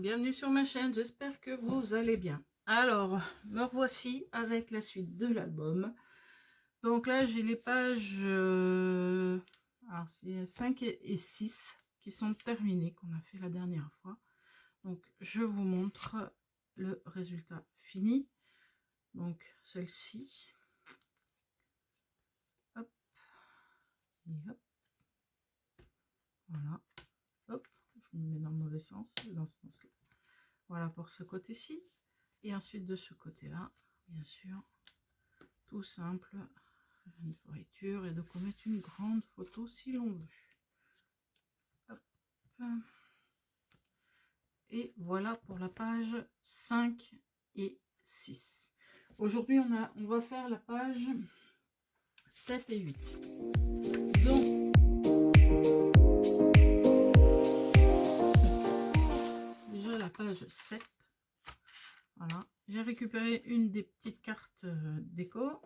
bienvenue sur ma chaîne, j'espère que vous allez bien. Alors, me revoici avec la suite de l'album. Donc là, j'ai les pages alors, 5 et 6 qui sont terminées, qu'on a fait la dernière fois. Donc, je vous montre le résultat fini. Donc, celle-ci. Hop. Et hop. Voilà. Hop. Je me mets dans le mauvais sens, dans ce sens-là. Voilà pour ce côté-ci. Et ensuite de ce côté-là, bien sûr, tout simple, une fourriture et de quoi mettre une grande photo si l'on veut. Hop. Et voilà pour la page 5 et 6. Aujourd'hui, on va faire la page 7 et 8. Donc, déjà la page 7. Voilà, j'ai récupéré une des petites cartes déco.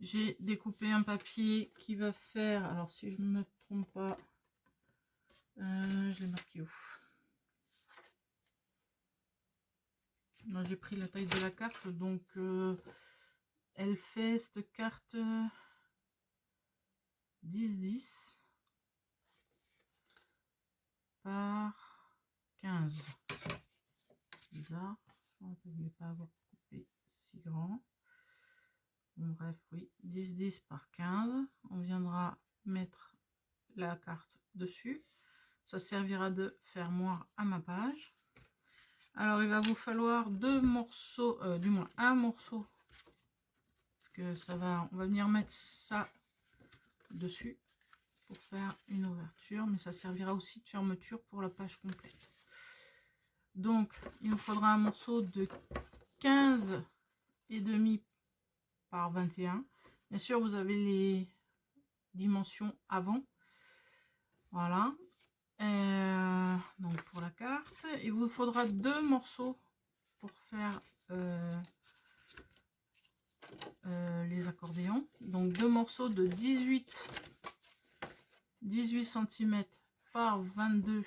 J'ai découpé un papier qui va faire, alors si je ne me trompe pas, je l'ai marqué où? Moi j'ai pris la taille de la carte, donc elle fait cette carte 10-10 par 15. Bizarre, je ne voulais pas avoir coupé si grand. Bon, bref, oui, 10-10 par 15. On viendra mettre la carte dessus. Ça servira de fermoir à ma page. Alors, il va vous falloir deux morceaux, du moins un morceau, parce que ça va, on va venir mettre ça dessus pour faire une ouverture, mais ça servira aussi de fermeture pour la page complète. Donc, il nous faudra un morceau de 15,5 par 21. Bien sûr, vous avez les dimensions avant. Voilà. Donc pour la carte, il vous faudra deux morceaux pour faire les accordéons. Donc deux morceaux de 18 cm par 22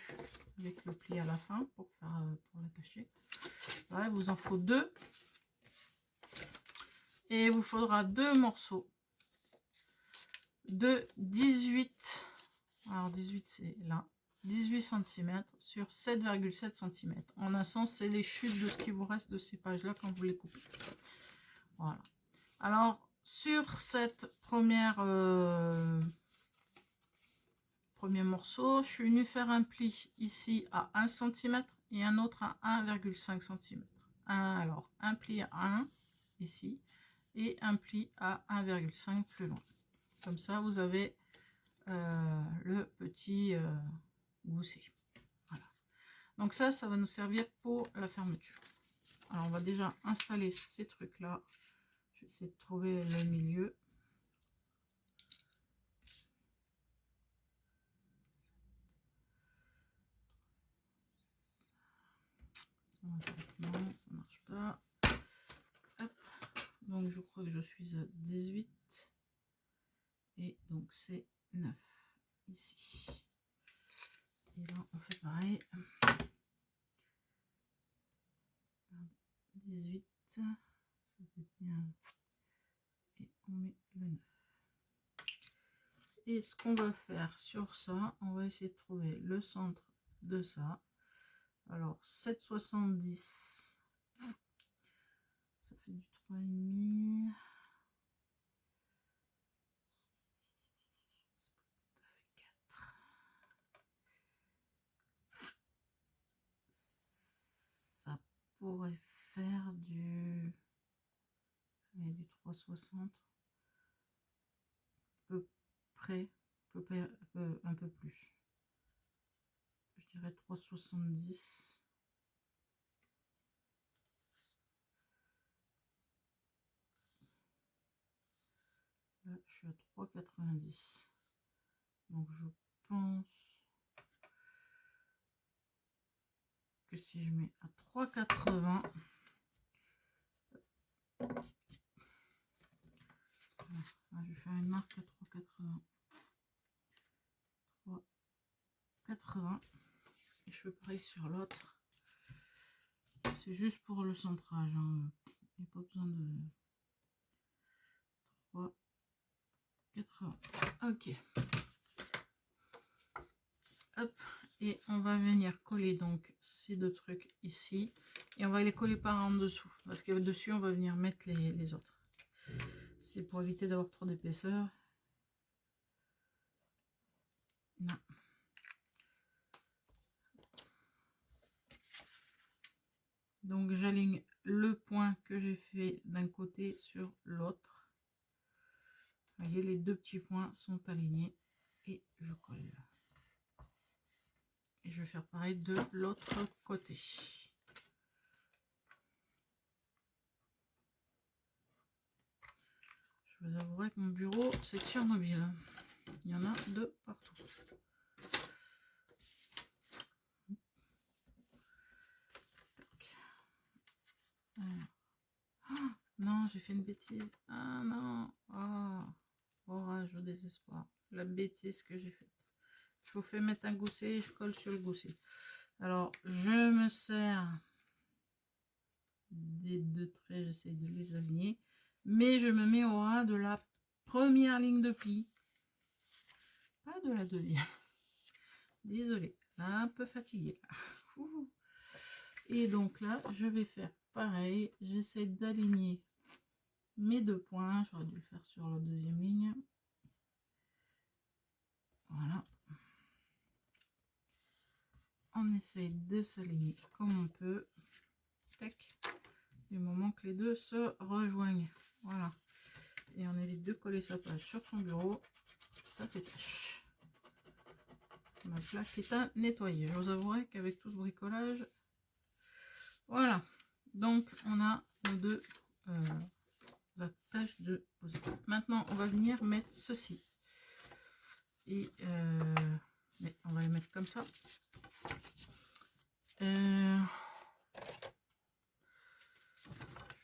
avec le pli à la fin pour la cacher. Voilà, il vous en faut deux. Et il vous faudra deux morceaux de 18. Alors 18 c'est là. 18 cm sur 7,7 cm. En un sens, c'est les chutes de ce qui vous reste de ces pages-là quand vous les coupez. Voilà. Alors, sur cette première premier morceau, je suis venue faire un pli ici à 1 cm et un autre à 1,5 cm. Alors, un pli à 1 ici et un pli à 1,5 plus loin. Comme ça, vous avez le petit gousset. Voilà. Donc ça va nous servir pour la fermeture. Alors on va déjà installer ces trucs là. Je vais essayer de trouver le milieu. Non, ça marche pas. Hop. Donc je crois que je suis à 18 et donc c'est 9 ici. Et là on fait pareil. 18, ça fait bien. Et on met le 9. Et ce qu'on va faire sur ça, on va essayer de trouver le centre de ça. Alors 7,70, ça fait du 3,5. Ça fait 4. Ça pourrait faire du 3,60. Peu près, un peu plus. Je dirais 3,70. Là, je suis à 3,90. Donc je pense que si je mets à 3,80, je vais faire une marque à 3,80. 3,80. Et je fais pareil sur l'autre. C'est juste pour le centrage, hein. Il n'y a pas besoin de 3, 4, ok. Hop, et on va venir coller donc ces deux trucs ici. Et on va les coller par en dessous. Parce que dessus, on va venir mettre les autres. C'est pour éviter d'avoir trop d'épaisseur. Non. Donc j'aligne le point que j'ai fait d'un côté sur l'autre. Vous voyez, les deux petits points sont alignés. Et je colle. Et je vais faire pareil de l'autre côté. Je vous avouerai que mon bureau, c'est Tchernobyl. Il y en a de partout. Oh, non, j'ai fait une bêtise. Ah non. Oh, orage au désespoir. La bêtise que j'ai faite. Je vous fais mettre un gousset et je colle sur le gousset. Alors, je me sers des deux traits, j'essaie de les aligner. Mais je me mets au ras de la première ligne de pli. Pas de la deuxième. Désolée, un peu fatiguée. Et donc là, je vais faire pareil. J'essaie d'aligner mes deux points. J'aurais dû le faire sur la deuxième ligne. Voilà. On essaye de s'aligner comme on peut. Tac. Du moment que les deux se rejoignent. Voilà. Et on évite de coller sa page sur son bureau. Ça fait tâche. Ma plaque est à nettoyer. Je vous avouerai qu'avec tout ce bricolage, voilà. Donc on a nos deux attaches de poser. Maintenant on va venir mettre ceci. Et mais on va les mettre comme ça. Je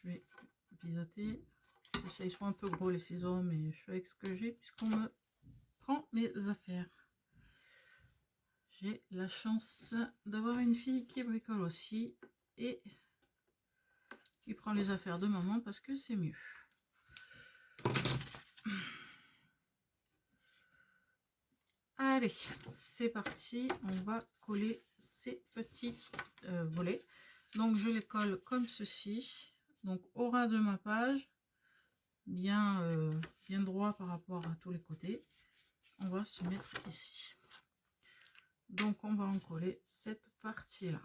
vais pisoter. Ils sont un peu gros les ciseaux, mais je fais avec ce que j'ai puisqu'on me prend mes affaires. J'ai la chance d'avoir une fille qui bricole aussi et qui prend les affaires de maman parce que c'est mieux. Allez, c'est parti. On va coller ces petits volets. Donc je les colle comme ceci. Donc au ras de ma page, bien droit par rapport à tous les côtés. On va se mettre ici. Donc on va en coller cette partie là.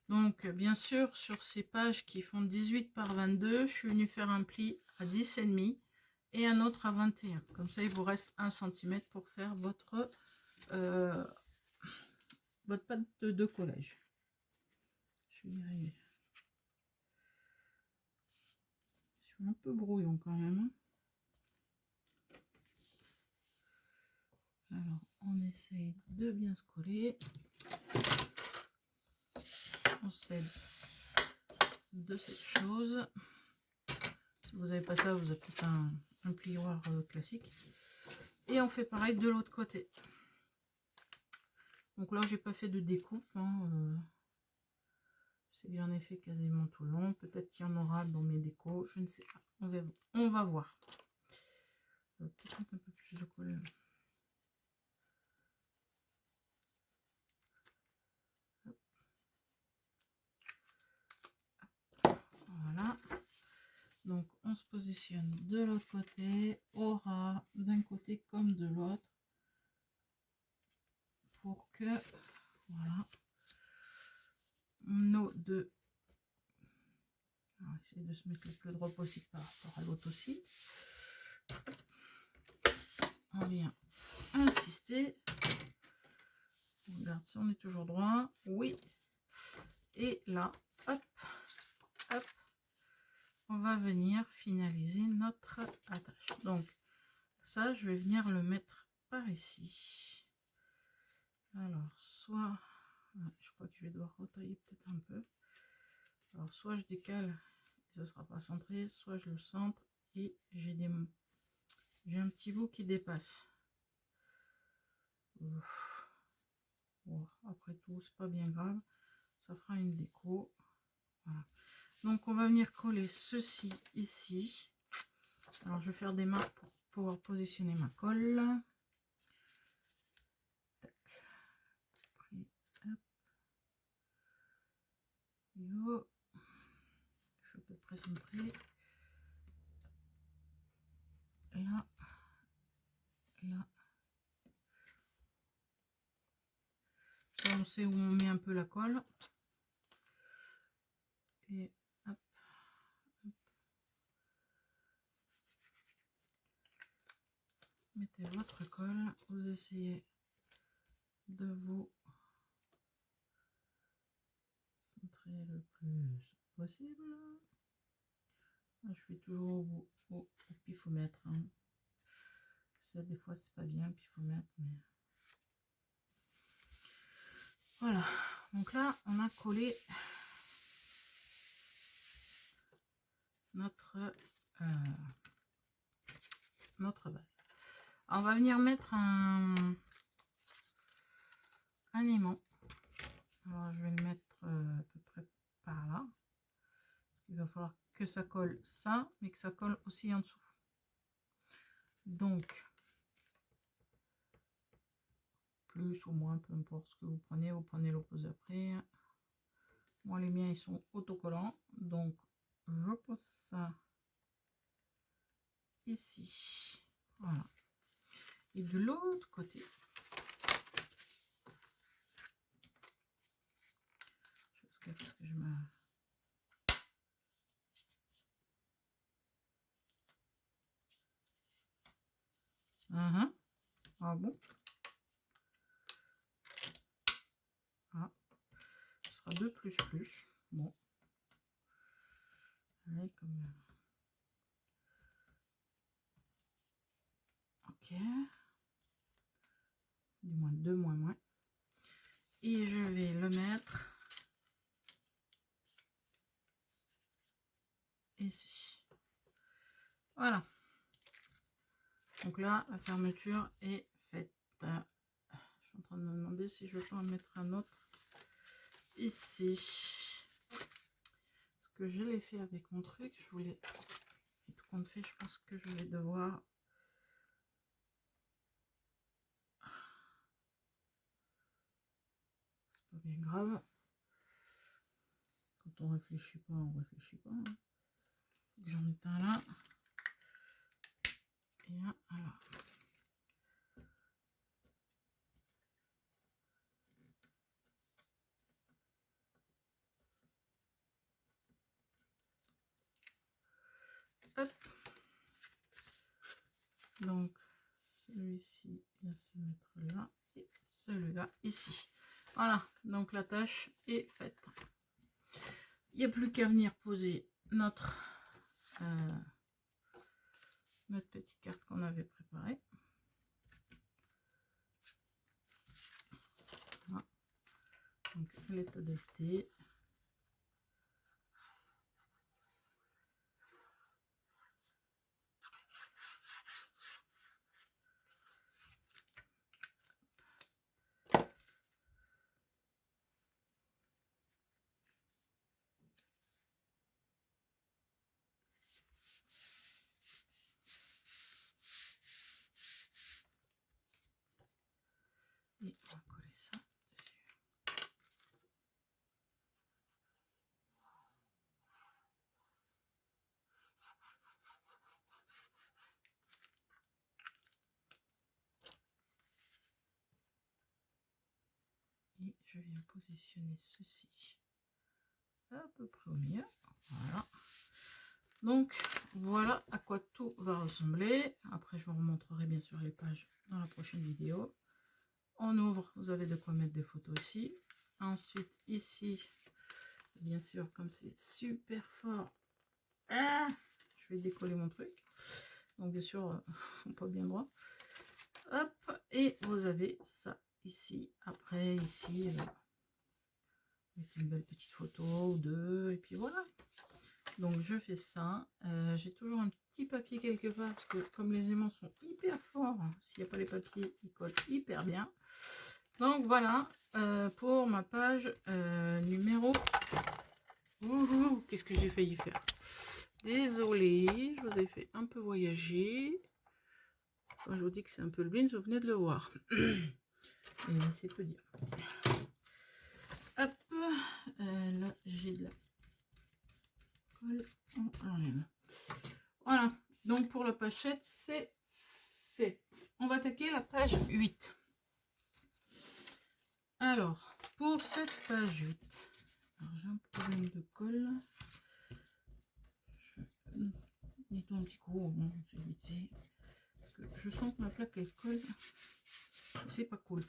Donc bien sûr sur ces pages qui font 18 par 22, je suis venue faire un pli à 10,5 et un autre à 21. Comme ça il vous reste 1 cm pour faire votre pâte de collage. Je vais y arriver. Je suis un peu brouillon quand même. Alors on essaye de bien se coller. On s'aide de cette chose. Si vous n'avez pas ça, vous avez peut-être un plioir classique. Et on fait pareil de l'autre côté. Donc là, j'ai pas fait de découpe. Hein, c'est que j'en ai fait quasiment tout le long. Peut-être qu'il y en aura dans mes décos. Je ne sais pas. On va voir. Peut-être un peu plus de colle. Voilà. Donc on se positionne de l'autre côté, au ras d'un côté comme de l'autre, pour que voilà nos deux. On va essayer de se mettre le plus droit possible par rapport à l'autre aussi. On vient insister. On regarde si on est toujours droit. Oui. Et là, hop, hop, on va venir finaliser notre attache. Donc ça, je vais venir le mettre par ici. Alors, soit, je crois que je vais devoir retailler peut-être un peu. Alors, soit je décale, et ça ne sera pas centré, soit je le centre et j'ai un petit bout qui dépasse. Ouf. Bon, après tout, c'est pas bien grave. Ça fera une déco. Voilà. Donc, on va venir coller ceci ici. Alors, je vais faire des marques pour pouvoir positionner ma colle. Tac. Après, hop. Yo. Je suis à peu près centré. Là. Là. Ça, on sait où on met un peu la colle. Et hop. Hop. Mettez votre colle. Vous essayez de vous centrer le plus possible. Je fais toujours au pifomètre. Hein. Ça, des fois, c'est pas bien, pifomètre, mais voilà. Donc là, on a collé notre base. Alors, on va venir mettre un aimant. Alors, je vais le mettre à peu près par là. Il va falloir que ça colle ça, mais que ça colle aussi en dessous. Donc, plus ou moins, peu importe ce que vous prenez l'opposé après. Moi, les miens, ils sont autocollants. Donc, je pose ça ici. Voilà. Et de l'autre côté, parce que je me... Ah bon? Ah, ce sera 2 plus plus. Bon. Allez, comme... Ok. Du moins 2 moins moins. Et je vais le mettre ici. Voilà. Donc là, la fermeture est faite. Je suis en train de me demander si je vais pas en mettre un autre ici. Parce que je l'ai fait avec mon truc. Je voulais... Et tout compte fait, je pense que je vais devoir... C'est pas bien grave. Quand on réfléchit pas, on réfléchit pas. Hein. J'en ai un là. Et un là. Hop. Donc, celui-ci vient se mettre là. Et celui-là ici. Voilà. Donc, la tâche est faite. Il n'y a plus qu'à venir poser notre petite carte qu'on avait préparée. Voilà. Donc, elle est adaptée. Et on va coller ça dessus. Et je viens positionner ceci à peu près au milieu. Voilà. Donc, voilà à quoi tout va ressembler. Après, je vous remontrerai bien sûr les pages dans la prochaine vidéo. On ouvre, vous avez de quoi mettre des photos ici. Ensuite, ici, bien sûr, comme c'est super fort, je vais décoller mon truc. Donc, bien sûr, ils sont pas bien droits. Hop, et vous avez ça ici. Après, ici, avec une belle petite photo ou deux, et puis voilà. Donc, je fais ça. J'ai toujours un petit papier quelque part, parce que comme les aimants sont hyper forts, s'il n'y a pas les papiers, ils collent hyper bien. Donc voilà pour ma page numéro... Qu'est-ce que j'ai failli faire? Désolée, je vous ai fait un peu voyager. Quand je vous dis que c'est un peu le bin, vous venez de le voir. Et c'est peu dire. Hop, là j'ai de la colle, on enlève. Voilà, donc pour la pochette, c'est fait. On va attaquer la page 8. Alors, pour cette page 8, j'ai un problème de colle. Je nettoie un petit coup, bon, c'est vite fait. Parce que je sens que ma plaque elle colle. C'est pas cool.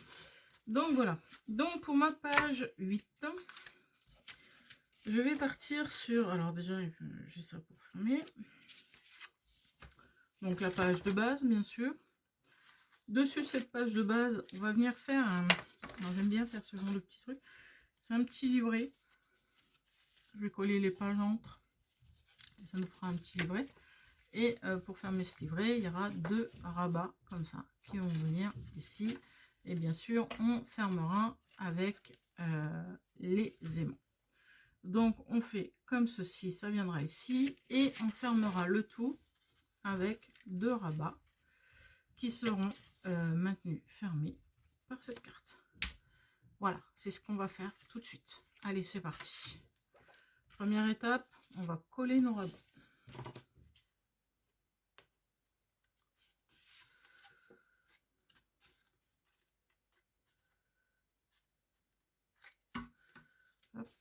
Donc voilà. Donc pour ma page 8, je vais partir sur... Alors déjà, j'ai ça pour fermer. Donc la page de base, bien sûr. Dessus cette page de base, on va venir faire un... Alors j'aime bien faire ce genre de petit truc. C'est un petit livret. Je vais coller les pages entre. Ça nous fera un petit livret. Et pour fermer ce livret, il y aura 2 rabats comme ça qui vont venir ici. Et bien sûr, on fermera avec les aimants. Donc on fait comme ceci, ça viendra ici. Et on fermera le tout avec 2 rabats qui seront maintenus fermés par cette carte. Voilà, c'est ce qu'on va faire tout de suite. Allez, c'est parti. Première étape, on va coller nos rabats.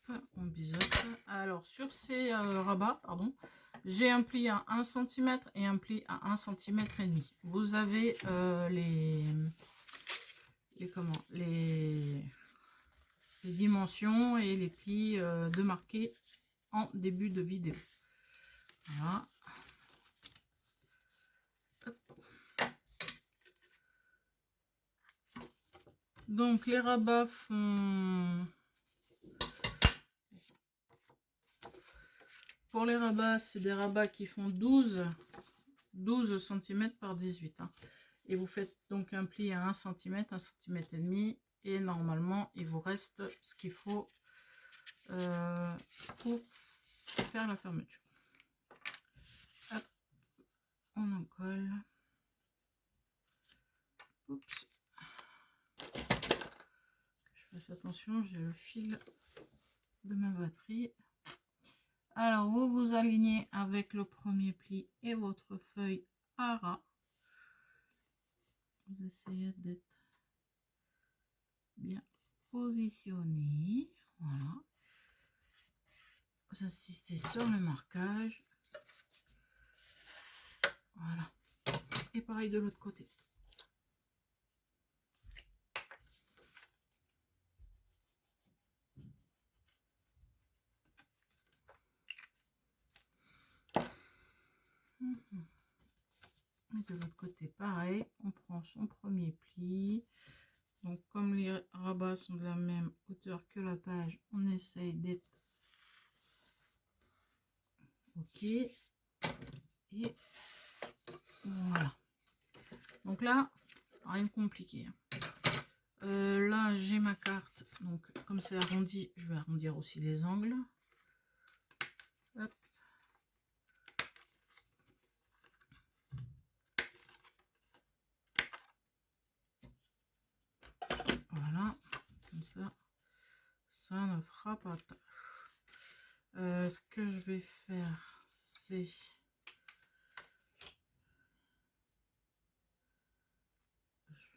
Hop, on biseaute. Alors, sur ces rabats, pardon, j'ai un pli à 1 cm et un pli à 1 cm et demi. Vous avez les dimensions et les plis de marquer en début de vidéo. Voilà. Hop. Donc les rabats font... Pour les rabats, c'est des rabats qui font 12 cm par 18. Hein. Et vous faites donc un pli à 1 cm, 1 cm et demi. Et normalement, il vous reste ce qu'il faut pour faire la fermeture. Hop, on en colle. Oups. Que je fasse attention, j'ai le fil de ma batterie. Alors, vous vous alignez avec le premier pli et votre feuille à ras. Vous essayez d'être bien positionné. Voilà. Vous insistez sur le marquage. Voilà. Et pareil de l'autre côté. Et de l'autre côté, pareil. On prend son premier pli. Donc, comme les rabats sont de la même hauteur que la page, on essaye d'être OK. Et voilà. Donc là, rien de compliqué. Là, j'ai ma carte. Donc, comme c'est arrondi, je vais arrondir aussi les angles. Hop. Voilà. Comme ça, ça ne fera pas tâche. Ce que je vais faire, c'est... Je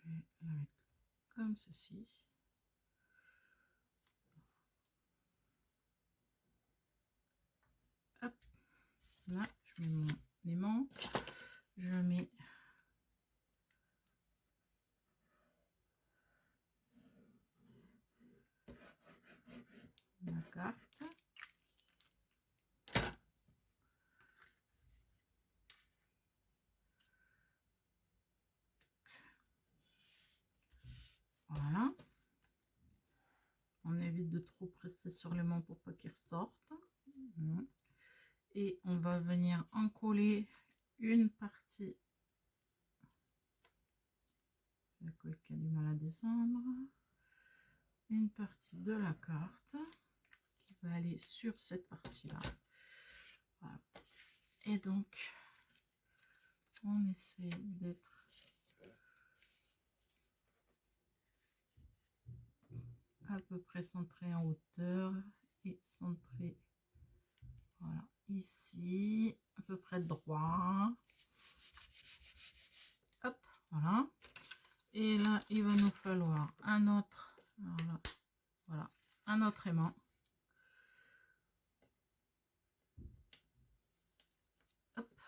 vais la mettre comme ceci. Hop. Là, je mets mon aimant. Je mets ma carte. Voilà. On évite de trop presser sur l'aimant pour pas qu'il ressorte. Et on va venir en coller une partie. La colle qui a du mal à descendre. une partie de la carte qui va aller sur cette partie-là. Voilà. Et donc, on essaie d'être à peu près centré en hauteur et centré, voilà, ici, à peu près droit. Hop, voilà. Et là, il va nous falloir un autre, voilà, un autre aimant. Hop,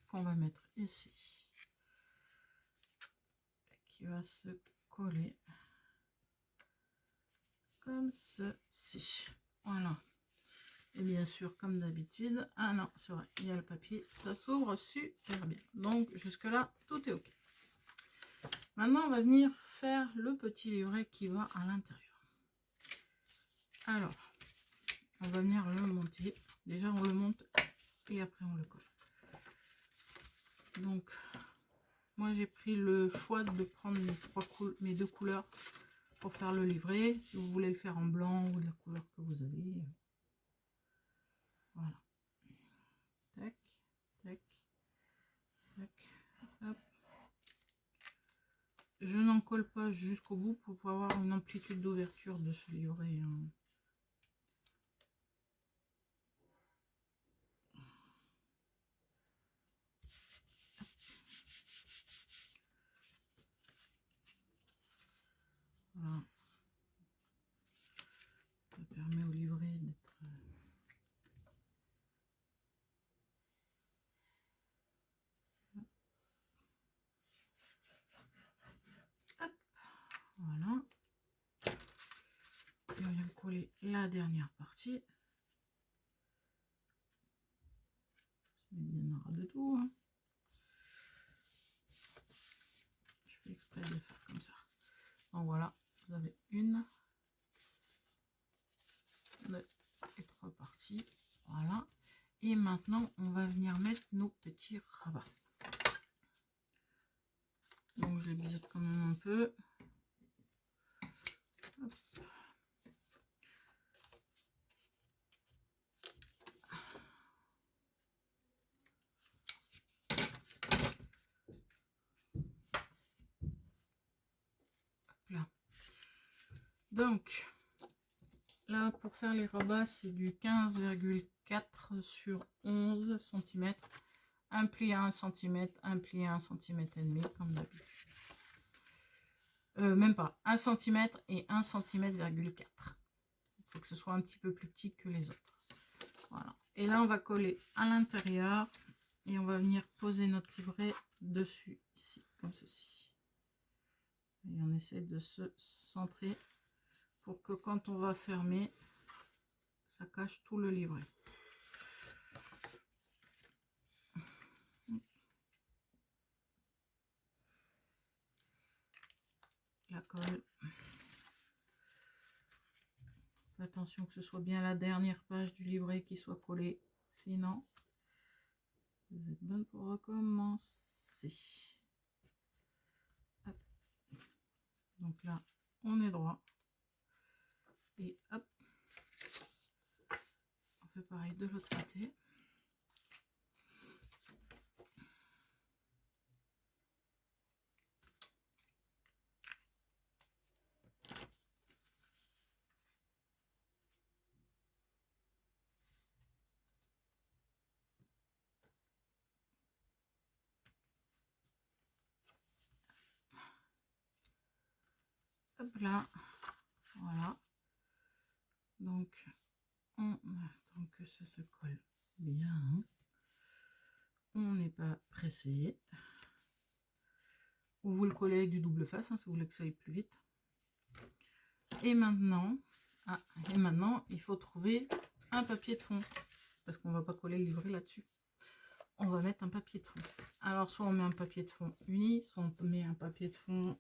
qu'on va mettre ici, qui va se coller comme ceci. Voilà. Et bien sûr, comme d'habitude, ah non, c'est vrai, il y a le papier, ça s'ouvre super bien. Donc, jusque-là, tout est OK. Maintenant, on va venir faire le petit livret qui va à l'intérieur. Alors, on va venir le monter. Déjà, on le monte et après, on le colle. Donc, moi, j'ai pris le choix de prendre mes deux couleurs pour faire le livret. Si vous voulez le faire en blanc ou de la couleur que vous avez. Voilà. Tac, tac, tac, hop. Je n'en colle pas jusqu'au bout pour pouvoir avoir une amplitude d'ouverture de ce livret. Voilà. Ça permet au livret d'être... Hop. Voilà. Et on vient coller la dernière partie. Il y en aura de tout. Hein. Je fais exprès de le faire comme ça. Donc voilà, vous avez une, deux et trois parties. Voilà. Et maintenant, on va venir mettre nos petits rabats. Donc je les biseaute quand même un peu. Hop. Là. Donc là, pour faire les rabats, c'est du 15,4 sur 11 cm. Un pli à 1 cm, un pli à 1,5 cm comme d'habitude. Même pas, 1 cm et 1 cm,4 cm. Il faut que ce soit un petit peu plus petit que les autres. Voilà. Et là, on va coller à l'intérieur et on va venir poser notre livret dessus, ici, comme ceci. Et on essaie de se centrer pour que quand on va fermer, ça cache tout le livret. La colle. Attention que ce soit bien la dernière page du livret qui soit collée, sinon vous êtes bonne pour recommencer. Hop. Donc là, on est droit. Et hop, on fait pareil de l'autre côté. Hop là, voilà. Donc, on attend que ça se colle bien. On n'est pas pressé. Ou vous le collez avec du double face, hein, si vous voulez que ça aille plus vite. Et maintenant, il faut trouver un papier de fond. Parce qu'on ne va pas coller le livret là-dessus. On va mettre un papier de fond. Alors, soit on met un papier de fond uni, soit on met un papier de fond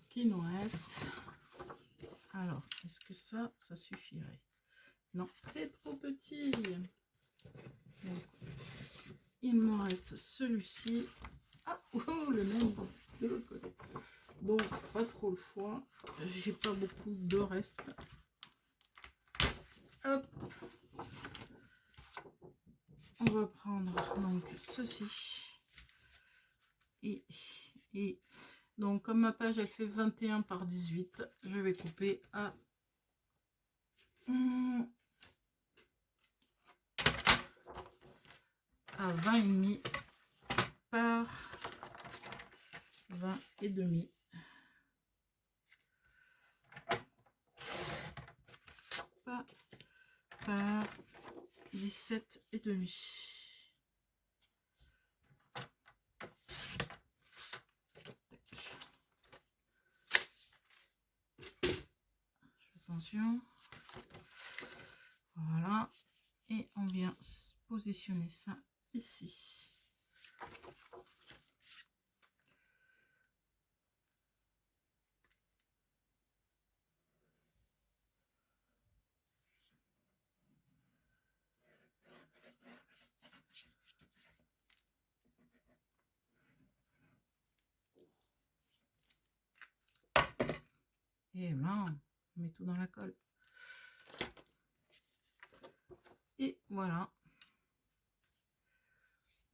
qui nous reste. Alors, est-ce que ça suffirait? Non, c'est trop petit. Donc, il me reste celui-ci. Ah, oh, le même. de l'autre côté. Donc pas trop le choix, j'ai pas beaucoup de reste. Hop, on va prendre donc ceci et donc comme ma page elle fait 21 par 18, je vais couper à 20,5 par 20 et demi. Par 17 et demi. Attention. Voilà. Et on vient positionner ça ici. Et là, on met tout dans la colle. Et voilà.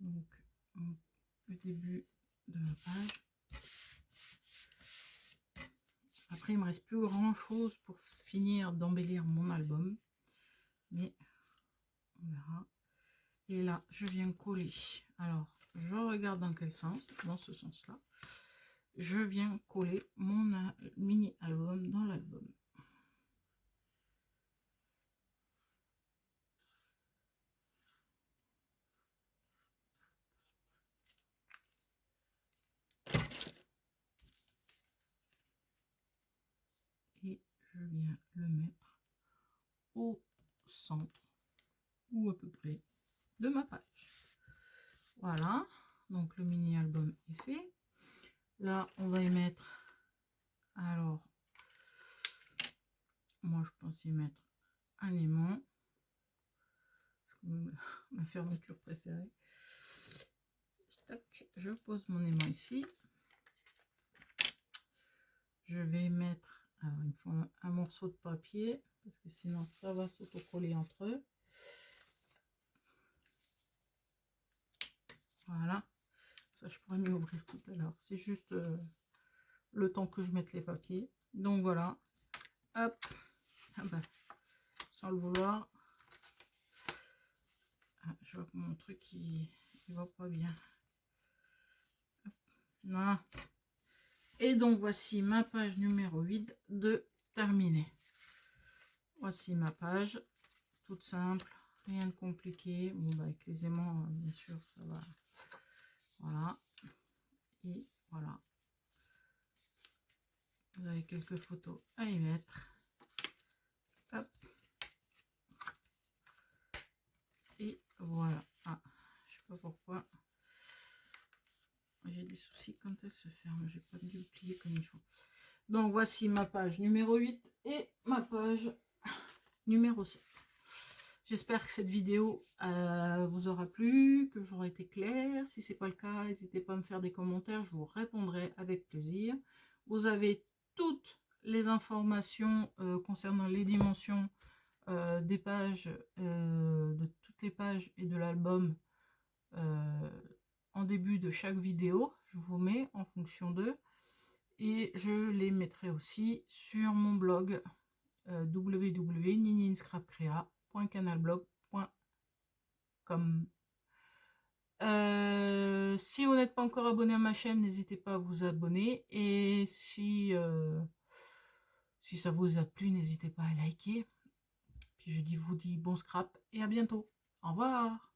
Donc, le début de la page. Après, il me reste plus grand chose pour finir d'embellir mon album. Mais, on verra. Et là, je viens coller. Alors, je regarde dans quel sens. Dans ce sens-là. Je viens coller mon mini-album dans l'album. Et je viens le mettre au centre, ou à peu près, de ma page. Voilà, donc le mini-album est fait. Là, on va y mettre, alors, moi je pense y mettre un aimant. Ma fermeture préférée. Tac, je pose mon aimant ici. Je vais mettre, alors il me faut un morceau de papier, parce que sinon ça va s'autocoller entre eux. Voilà, ça je pourrais mieux ouvrir tout à l'heure. C'est juste le temps que je mette les papiers. Donc voilà, hop, ah bah, sans le vouloir. Ah, je vois que mon truc il va pas bien. Hop, voilà. Et donc voici ma page numéro 8 de terminée. Voici ma page, toute simple, rien de compliqué. Bon bah avec les aimants bien sûr ça va. Voilà. Et voilà. Vous avez quelques photos à y mettre. Hop. Et voilà. Ah, je sais pas pourquoi. J'ai des soucis quand elle se ferme. J'ai pas dû le plier comme il faut. Donc voici ma page numéro 8 et ma page numéro 7. J'espère que cette vidéo vous aura plu, que j'aurai été claire. Si ce n'est pas le cas, n'hésitez pas à me faire des commentaires, je vous répondrai avec plaisir. Vous avez toutes les informations concernant les dimensions des pages, de toutes les pages et de l'album en début de chaque vidéo. Je vous mets en fonction d'eux. Et je les mettrai aussi sur mon blog www.nininscrapcrea.canalblog.com. Si vous n'êtes pas encore abonné à ma chaîne, n'hésitez pas à vous abonner. Et si ça vous a plu, n'hésitez pas à liker. Puis je vous dis bon scrap et à bientôt. Au revoir.